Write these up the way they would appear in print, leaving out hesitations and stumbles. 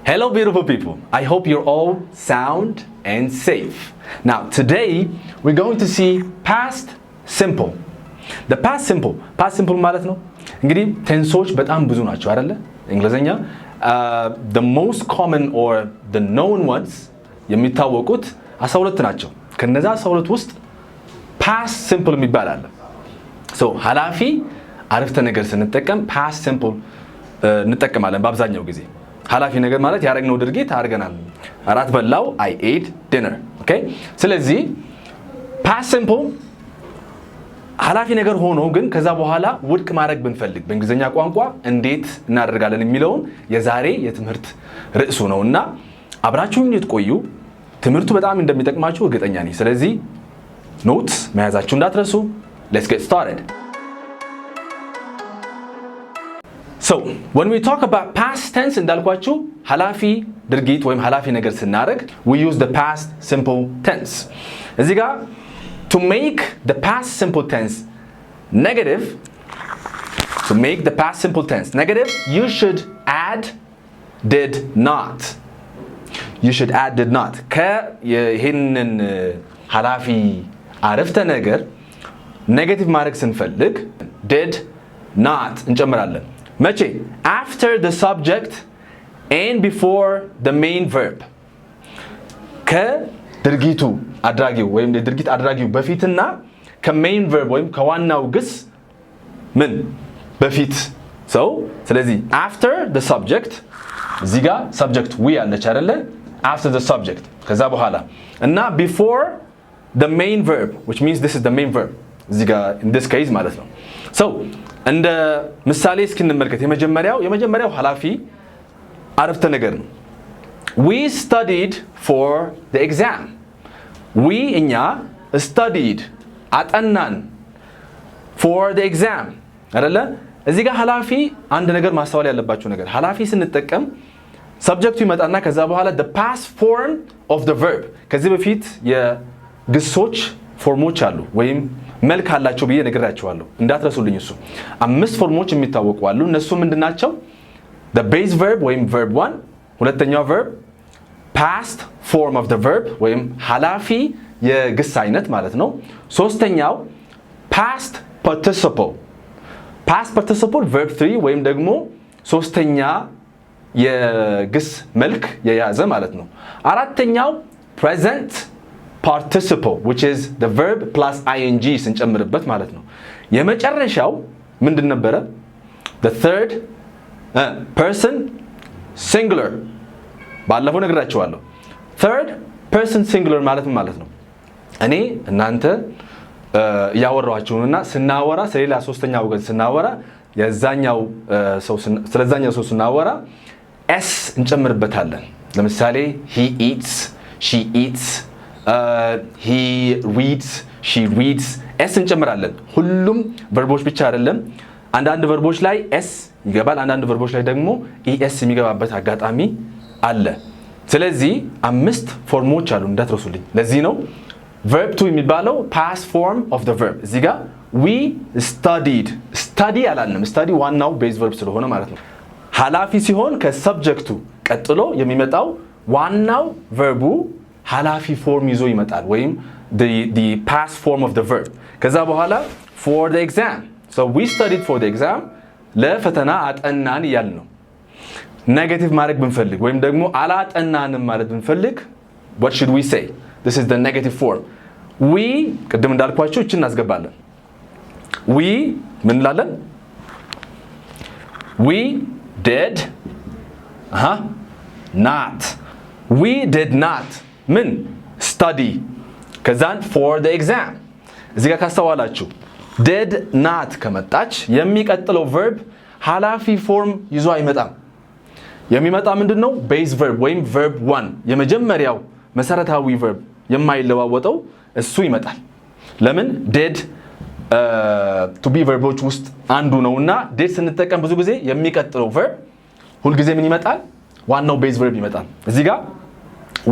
Hello beautiful people, I hope you're all sound and safe. Now today we're going to see past simple. The past simple ማለት ነው እንግዲህ ቴንሶች በጣም ብዙ ናቸው አይደለ እንግሊዘኛ the most common or the known ones የሚታወቁት 12 ናቸው ከነዛ 12 ውስጥ past simple የሚባል አለ so ሀላፊ አረፍተ ነገር ስንጠቀም past simple እንጠቀማለን በአብዛኛው ጊዜ ሀላፊ ነገር ማለት ያረግነው ድርጊት አርገናል አራት በላው I ate dinner okay ስለዚህ past simple ሀላፊ ነገር ሆኖ ግን ከዛ በኋላ ውድቅ ማድረግ ብንፈልግ በእንግሊዘኛ ቋንቋ እንዴት እናደርጋለን የሚለውን የዛሬ የትምህርት ርዕሱ ነውና አብራችሁኝ ልትቆዩ ትምህርቱ በጣም እንደሚጠቅማችሁ እርግጠኛ ነኝ ስለዚህ ኖትስ መያዛችሁ እንዳትረሱ let's get started. So when we talk about past tense እንዳልኳችሁ ሀላፊ ድርጊት ወይም ሀላፊ ነገር ስናደርግ we use the past simple tense እዚህ ጋር to make the past simple tense negative you should add did not ከይሄንን ሀላፊ አረፍተ ነገር ኔጌቲቭ ማድረግ ስንፈልግ did not እንጨምራለን መቼ after the subject and before the main verb ከድርጊቱ አድራጊው ወይም የድርጊት አድራጊው በፊትና ከሜን verb ወይም ከዋናው ግስ ምን በፊት ስለዚህ after the subject እዚህ ጋር subject we አለች አይደለ after the subject ከዛ በኋላ እና before the main verb which means this is the main verb እዚህ ጋር in this case ማለት ነው እንደ ምሳሌ እስኪ እንመልከት የመጀመሪያው ሐላፊ አረፍተ ነገር ነው we studied for the exam we እኛ studied አጠናን for the exam አይደለ እዚህ ጋር ሐላፊ አንድ ነገር ማስተዋል ያለባችሁ ነገር ሐላፊ ስንጠቀም ሰብጀክቱ ይመጣና ከዛ በኋላ the past form of the verb ከዚህ በፊት የግሶች ፎርሞች አሉ ወይም መልክ አላቸው ብዬ ነግራችኋለሁ እንዳትረሱልኝ እሱ አምስት ፎርሞች የሚታወቁ አሉ እነሱ ምንድናቸው the base verb ወይም verb 1 ሁለተኛው verb past form of the verb ወይም ሐላፊ የግስ አይነት ማለት ነው ሶስተኛው past participle verb 3 ወይም ደግሞ ሶስተኛ የግስ መልክ የያዘ ማለት ነው አራተኛው present participle which is the verb plus ing ስንጨምርበት ማለት ነው የመጨረሻው ምንድን ነበረ the third person singular ባለፈው ነግራችኋለሁ third person singular ማለት ነው እኔ እናንተ ያወራኋችሁና ስናወራ ስለሌላ ሶስተኛ ወገን ስናወራ የዛኛው ሰው ስናወራ s እንጨምርበታለን ለምሳሌ he eats she eats he reads she reads s እንጨምራለን ሁሉም ቨርቦች ብቻ አይደለም አንዳንድ ቨርቦች ላይ s ይገባል አንዳንድ ቨርቦች ላይ ደግሞ es የሚገባበት አጋጣሚ አለ ስለዚህ አምስት ፎርሞች አሉ እንዳትረሱልኝ ለዚህ ነው verb 2 የሚባለው past form of the verb እዚህ ጋር we studied study አላልንም study ዋናው base verb ስለሆነ ማለት ነው ሐላፊ ሲሆን ከሰብጀክቱ ቀጥሎ የሚመጣው ዋናው verbu ሐላፊ ፎርም ይዞ ይመጣል ወይም the past form of the verb ከዛ በኋላ for the exam so we studied for the exam ለፈተና አጠናን ይያል ነው ኔጌቲቭ ማድረግ ብንፈልግ ወይም ደግሞ አላጠናንም ማለት ብንፈልግ what should we say this is the negative form we ቅድም እንዳልኳችሁ እቺን እናስገባለን we ምን እንላለን we did not we did not ምን study ከዛን for the exam እዚህ ጋር ካስተዋላችሁ did not ከመጣች የሚቀጥለው verb ሐላፊ ፎርም ይዞ አይመጣም የሚመጣ ምንድነው base verb ወይም verb 1 የመጀመሪያው መሰረታዊ verb የማይለዋወጠው እሱ ይመጣል ለምን did to be verboች ውስጥ አንዱ ነውና did ስንጠቀም ብዙ ጊዜ የሚቀጥለው verb ሁሉ ጊዜ ምን ይመጣል ዋናው base verb ይመጣል እዚህ ጋር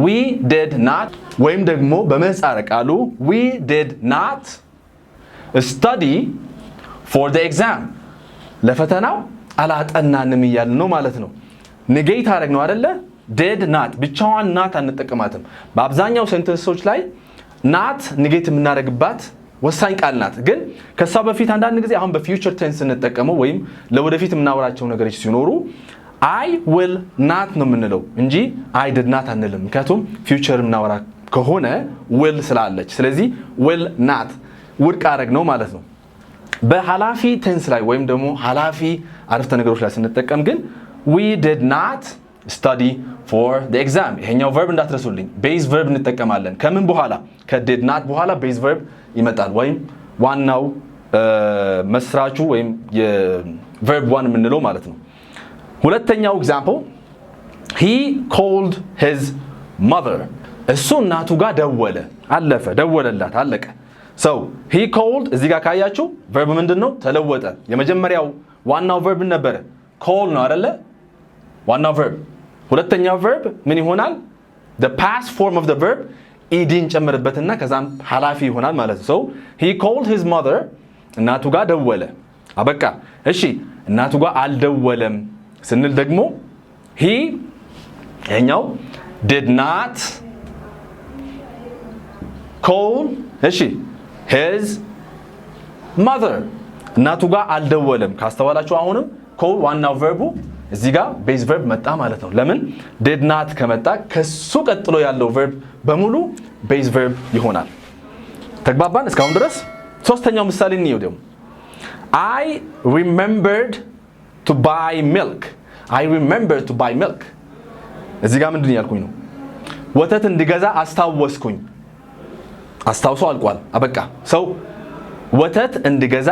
we did not ወይም ደግሞ በመጻረ ቃሉ we did not study for the exam ለፈተናው አላጠናንም ይያል ነው ማለት ነው ኔጌት አረግ ነው አይደለ did not ብቻዋን not አንጠቀማትም በአብዛኛው ሴንተንሶች ላይ not ኔጌቲቭ የምናደርግባት ወሳኝ ቃል ናት ግን ከሷ በፊት አንዳንድ ጊዜ አሁን በፊውቸር ቴንስ እንጠቀመው ወይም ለወደፊት የምናወራቸው ነገሮች ሲኖሩ I will not ነው የምንለው እንጂ I did not አንልም ምክንያቱም ፊውቸር የምናወራ ከሆነ will ስላለች ስለዚህ will not ውድቅ አደረግ ነው ማለት ነው በሀላፊ ቴንስ ላይ ወይም ደግሞ ሀላፊ አረፍተ ነገሮች ላይ ስንጠቀም ግን we did not study for the exam ይሄኛው verb እንዳትረሱልኝ base verb እንጠቀማለን ከምን በኋላ ከdid not በኋላ base verb ይመጣል ወይም ዋናው መስራቹ ወይም የverb 1 የምንለው ማለት ነው ሁለተኛው example he called his mother እሱ እናቱ ጋር ደወለ አለፈ ደወለላት አለቀ so he called እዚህ ጋር ካያችሁ verb ምንድነው ተለወጠ የመጀመሪያው ዋናው verb ነበር call ነው አይደለ ዋናው verb ሁለተኛው verb ምን ይሆናል the past form of the verb ed እንጨምርበትና ከዛም ሐላፊ ይሆናል ማለት ነው so he called his mother እናቱ ጋር ደወለ አበቃ እሺ እናቱ ጋር አልደወለም ስንል ደግሞ he ይሄኛው did not call እሺ his mother እናቱ ጋር አልደወለም ካስተዋላችሁ አሁንም call ዋናው verbu እዚህ ጋር base verb መጣ ማለት ነው ለምን did not ከመጣ ከሱ ቀጥሎ ያለው verb በሙሉ base verb ይሆናል ተግባባን እስካሁን ድረስ ሶስተኛው ምሳሌ እንየው ደግሞ I remembered to buy milk I remembered to buy milk እዚህ ጋር ምንድን ያልኩኝ ነው ወተት እንድገዛ አስታወስኩኝ አስታውሶ አልቋል አበቃ ሰው ወተት እንድገዛ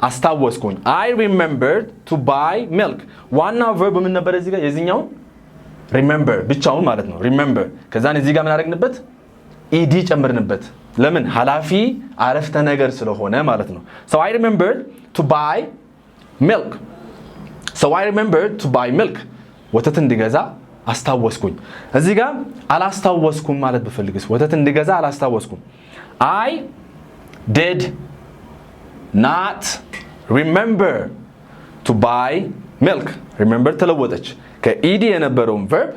አስታወስኩኝ I remembered to buy milk ዋናው verb ምን ነበር እዚህ ጋር የዚህኛው remember ብቻውን ማለት ነው remember ከዛን እዚህ ጋር ምን አደረግንበት ed ጨምርንበት ለምን ሐላፊ አረፍተ ነገር ስለሆነ ማለት ነው so I remembered to buy milk so I remembered to buy milk ወተት እንድገዛ አስታወስኩኝ እዚህ ጋር አላስታወስኩም ማለት በፈልግስ ወተት እንድገዛ አላስታወስኩም I did not remember to buy milk remember ተለወጠች ከed የነበረውን verb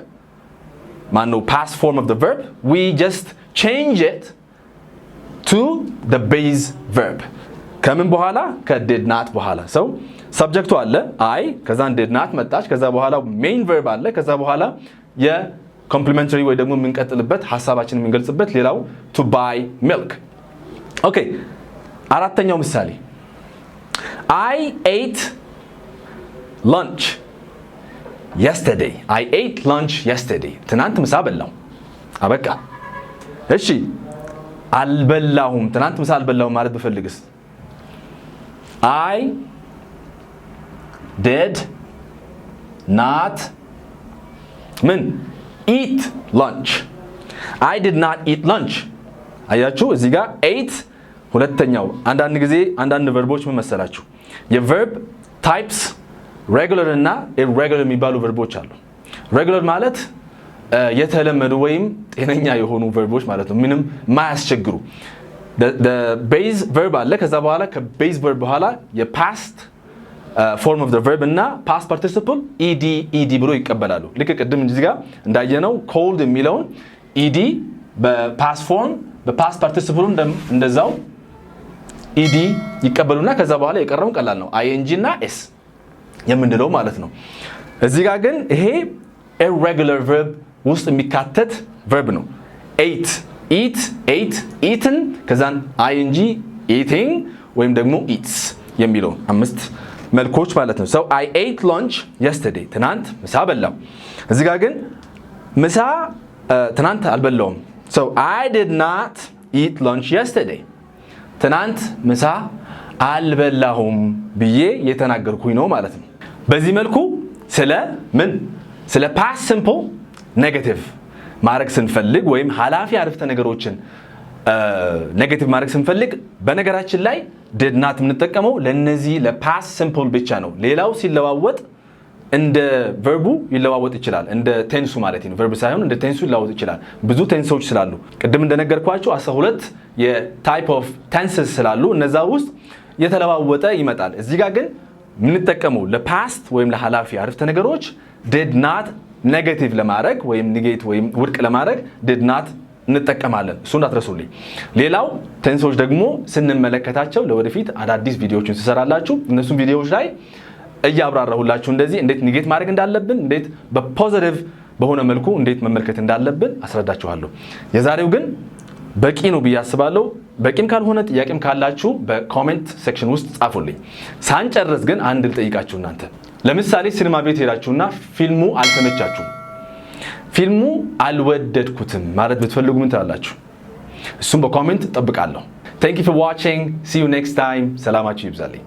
ማነው past form of the verb we just change it to the base verb ከምን በኋላ ከdid not በኋላ so subject አለ I ከዛን did not መጣች ከዛ በኋላ main verb አለ ከዛ በኋላ የcomplementary ወይ ደግሞ የምንቀጥልበት ሐሳባችንን የምንገልጽበት ሌላው to buy milk okay አራተኛው ምሳሌ I ate lunch yesterday I ate lunch yesterday ትናንት ምሳ በላው አበቃ እሺ አልበላሁም ትናንት ምሳ አልበላሁም ማለት በፈልግስ I did not ምን eat lunch I did not eat lunch አያችሁ እዚህ ጋር ate ሁለተኛው አንዳንድ ጊዜ አንዳንድ ቨርቦች ምን መሰላችሁ የverb types regular እና irregular የሚባሉ ቨርቦች አሉ regular ማለት የተለመዱ ወይም ጤነኛ የሆኑ ቨርቦች ማለት ነው ምንም ማያስቸግሩ the base verb አለ ከዛ በኋላ ከbase verb በኋላ የpast form of the verb እና past participle ed ብሎ ይቀበላሉ ልክ ቅድም እዚህ ጋር እንዳየነው cold የሚለውን ed በpast form በpast participle እንደዛው ed ይቀበሉና ከዛ በኋላ የቀረው ቀላል ነው ing እና s የምንለው ማለት ነው እዚህ ጋር ግን ይሄ irregular verb ውስጥ የሚካተት verb ነው ate eaten ከዛን ing eating ወይም ደግሞ eats የሚለው አምስት መልኮች ማለት ነው so I ate lunch yesterday ትናንት ምሳ በላው እዚህ ጋር ግን ምሳ ትናንት አልበላውም so I did not eat lunch yesterday ትናንት ምሳ አልበላሁም ብዬ የተናገርኩኝ ነው ማለት ነው በዚህ መልኩ ስለ past simple negative ማድረግ ስንፈልግ ወይም ሐላፊ አረፍተ ነገሮችን ኔጌቲቭ ማድረግ ስንፈልግ በነገራችን ላይ did not የምንጠቀመው ለነዚህ ለpast simple ብቻ ነው ሌላው ሲለዋወጥ እንደ verbu ይለዋወጥ ይችላል እንደ ቴንሱ ማለት ነው verb ሳይሆን እንደ ቴንሱ ይለዋወጥ ይችላል ብዙ ቴንሶች ስላሉ ቅድም እንደነገርኳችሁ 12 የታይፕ ኦፍ ቴንስስ ስላሉ እነዛ ውስጥ የተለዋወጠ ይመጣል እዚህ ጋር ግን የምንጠቀመው ለpast ወይም ለሐላፊ አረፍተ ነገሮች did not ኔጌቲቭ ለማድረግ ወይም ኔጌት ወይም ውድቅ ለማድረግ did not እንጠቀማለን። እሱ እንዳትረሱልኝ። ሌላው ቴንሶች ደግሞ ስንመለከታቸው ለወደፊት አዳዲስ ቪዲዮዎችን ትሰራላችሁ እነሱም ቪዲዮዎች ላይ እያብራራሁላችሁ እንደዚህ እንዴት ኔጌት ማድረግ እንዳለብን እንዴት በፖዚቲቭ በሆነ መልኩ እንዴት መመልከት እንዳለብን አስረዳችኋለሁ። የዛሬው ግን በቂ ነው ብዬ አስባለሁ። በቂም ካልሆነ ጥያቄም ካላችሁ በኮሜንት ሴክሽን ውስጥ ጻፉልኝ። ሳንጨርስ ግን አንድ ልጠይቃችሁ እናንተ ለምሳሌ ሲኒማ ቤት ሄዳችሁና ፊልሙ አልተመቻችሁም ፊልሙ አልወደድኩትም ማለት ብትፈልጉ ምን ትላላችሁ? እሱም በኮሜንት ጠብቃለሁ። Thank you for watching. See you next time. ሰላማችሁ ይብዛልኝ።